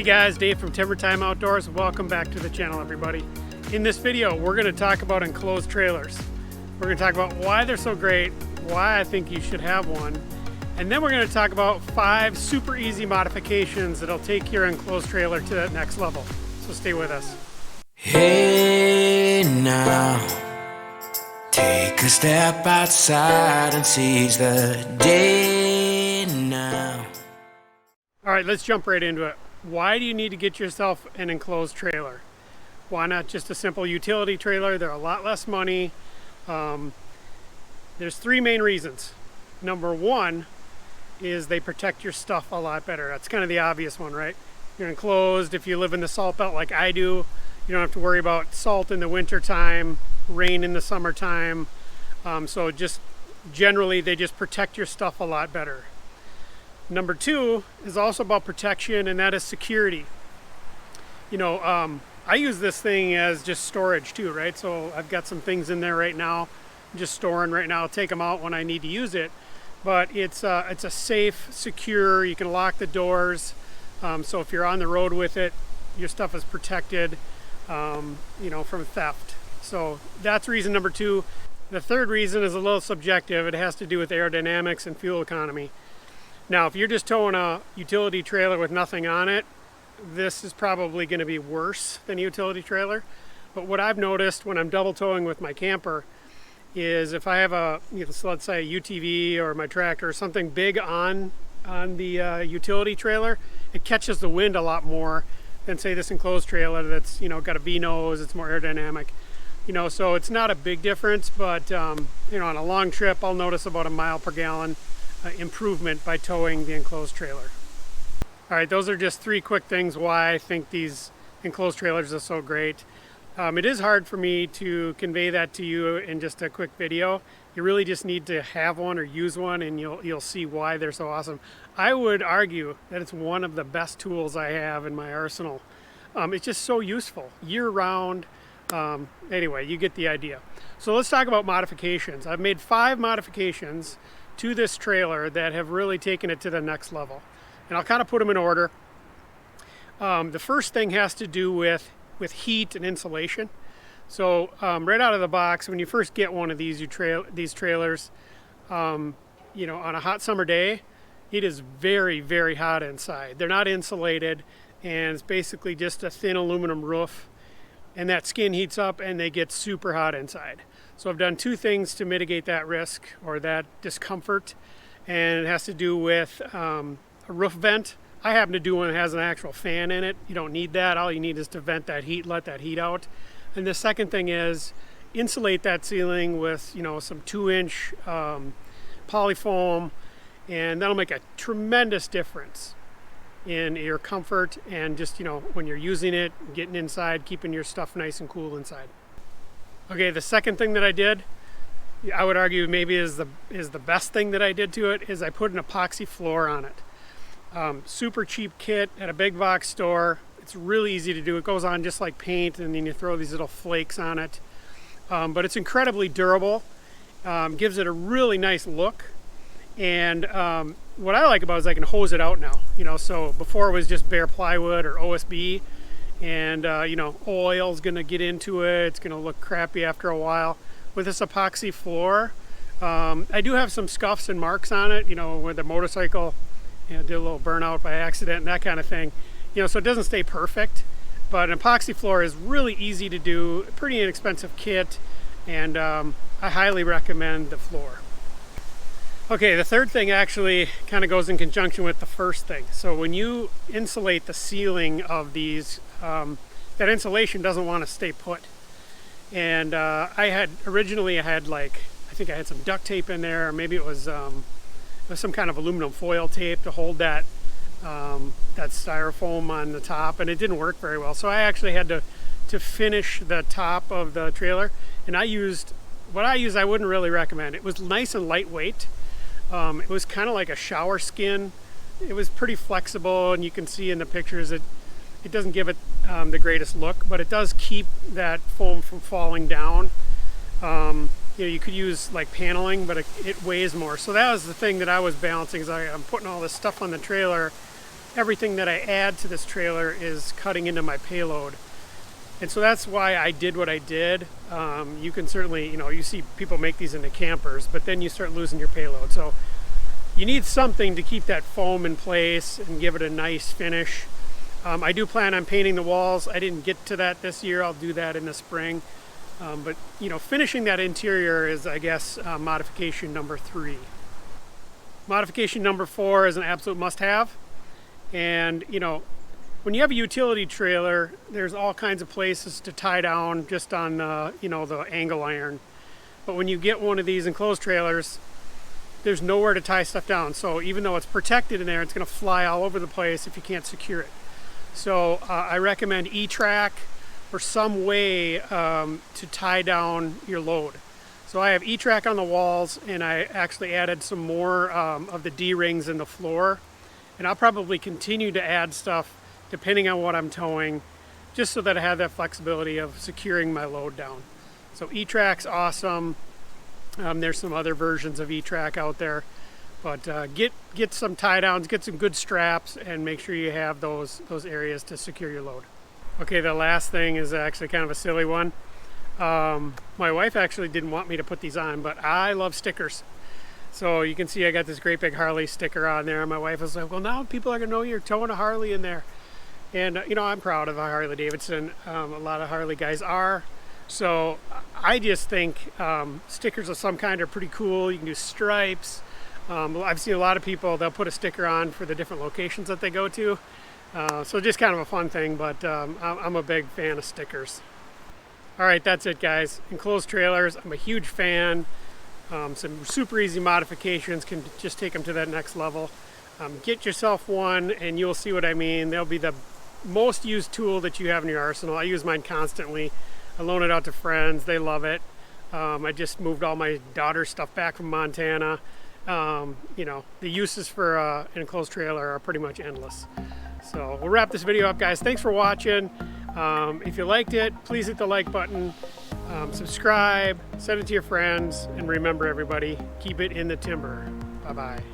Hey guys, Dave from Timber Time Outdoors. Welcome back to the channel, everybody. In this video, we're going to talk about enclosed trailers. We're going to talk about why they're so great, why I think you should have one, and then we're going to talk about 5 super easy modifications that'll take your enclosed trailer to that next level. So stay with us. Hey now, take a step outside and seize the day now. All right, let's jump right into it. Why do you need to get yourself an enclosed trailer? Why not just a simple utility trailer? They're a lot less money. There's 3 main reasons. Number 1 is they protect your stuff a lot better. That's kind of the obvious one, right? You're enclosed. If you live in the salt belt like I do, you don't have to worry about salt in the winter time, rain in the summertime. So just generally, they just protect your stuff a lot better. Number 2 is also about protection, and that is security. You know, I use this thing as just storage too, right? So I've got some things in there right now, I'm just storing right now. I'll take them out when I need to use it. But it's a safe, secure, you can lock the doors. So if you're on the road with it, your stuff is protected, you know, from theft. So that's reason number 2. The third reason is a little subjective. It has to do with aerodynamics and fuel economy. Now, if you're just towing a utility trailer with nothing on it, this is probably going to be worse than a utility trailer. But what I've noticed when I'm double towing with my camper is if I have a, you know, so let's say a UTV or my tractor or something big on the utility trailer, it catches the wind a lot more than say this enclosed trailer that's, you know, got a V-nose, it's more aerodynamic. You know, so it's not a big difference, but you know, on a long trip, I'll notice about a mile per gallon improvement by towing the enclosed trailer. All right, those are just 3 quick things why I think these enclosed trailers are so great. It is hard for me to convey that to you in just a quick video. You really just need to have one or use one, and you'll see why they're so awesome. I would argue that it's one of the best tools I have in my arsenal. It's just so useful year-round. Anyway, you get the idea. So let's talk about modifications. I've made 5 modifications to this trailer that have really taken it to the next level. And I'll kind of put them in order. The first thing has to do with heat and insulation. So right out of the box, when you first get one of these trailers, you know, on a hot summer day, it is very, very hot inside. They're not insulated, and it's basically just a thin aluminum roof, and that skin heats up and they get super hot inside. So I've done 2 things to mitigate that risk or that discomfort, and it has to do with a roof vent. I happen to do one that has an actual fan in it. You don't need that. All you need is to vent that heat, let that heat out. And the second thing is insulate that ceiling with, you know, some 2-inch polyfoam, and that'll make a tremendous difference in your comfort and just, you know, when you're using it, getting inside, keeping your stuff nice and cool inside. Okay, the second thing that I did, I would argue maybe is the best thing that I did to it, is I put an epoxy floor on it. Super cheap kit at a big box store. It's really easy to do. It goes on just like paint, and then you throw these little flakes on it. But it's incredibly durable, gives it a really nice look. And what I like about it is I can hose it out now. You know, so before it was just bare plywood or OSB, and you know, oil's gonna get into it. It's gonna look crappy after a while. With this epoxy floor, I do have some scuffs and marks on it, you know, where the motorcycle, you know, did a little burnout by accident and that kind of thing. You know, so it doesn't stay perfect, but an epoxy floor is really easy to do, pretty inexpensive kit, and I highly recommend the floor. Okay, the third thing actually kind of goes in conjunction with the first thing. So when you insulate the ceiling of these, that insulation doesn't want to stay put. And I had like, I think I had some duct tape in there, or maybe it was some kind of aluminum foil tape to hold that styrofoam on the top, and it didn't work very well. So I actually had to finish the top of the trailer, and I used what I wouldn't really recommend. It was nice and lightweight. It was kind of like a shower skin. It was pretty flexible, and you can see in the pictures it doesn't give it the greatest look, but it does keep that foam from falling down. You know, you could use like paneling, but it weighs more. So that was the thing that I was balancing, is I'm putting all this stuff on the trailer, everything that I add to this trailer is cutting into my payload. And so that's why I did what I did. You can certainly, you see people make these into campers, but then you start losing your payload. So you need something to keep that foam in place and give it a nice finish. I do plan on painting the walls. I didn't get to that this year. I'll do that in the spring. But finishing that interior is, I guess, modification number 3. Modification number 4 is an absolute must-have. And when you have a utility trailer, there's all kinds of places to tie down just on the angle iron. But when you get one of these enclosed trailers, there's nowhere to tie stuff down. So even though it's protected in there, it's going to fly all over the place if you can't secure it. So I recommend ETrack or some way to tie down your load. So I have ETrack on the walls, and I actually added some more of the D-rings in the floor. And I'll probably continue to add stuff depending on what I'm towing, just so that I have that flexibility of securing my load down. So ETrack's awesome. There's some other versions of ETrack out there, but get some tie downs, get some good straps, and make sure you have those areas to secure your load. Okay, the last thing is actually kind of a silly one. My wife actually didn't want me to put these on, but I love stickers. So you can see I got this great big Harley sticker on there. My wife was like, well, now people are gonna know you're towing a Harley in there. And I'm proud of a Harley Davidson. A lot of Harley guys are. So I just think stickers of some kind are pretty cool. You can do stripes. I've seen a lot of people, they'll put a sticker on for the different locations that they go to. So just kind of a fun thing, but I'm a big fan of stickers. All right, that's it, guys. Enclosed trailers, I'm a huge fan. Some super easy modifications can just take them to that next level. Get yourself one and you'll see what I mean. They'll be the most used tool that you have in your arsenal. I use mine constantly. I loan it out to friends. They love it. I just moved all my daughter's stuff back from Montana. The uses for an enclosed trailer are pretty much endless. So we'll wrap this video up, guys. Thanks for watching. If you liked it, please hit the like button. Subscribe, send it to your friends, and remember, everybody, keep it in the timber. Bye-bye.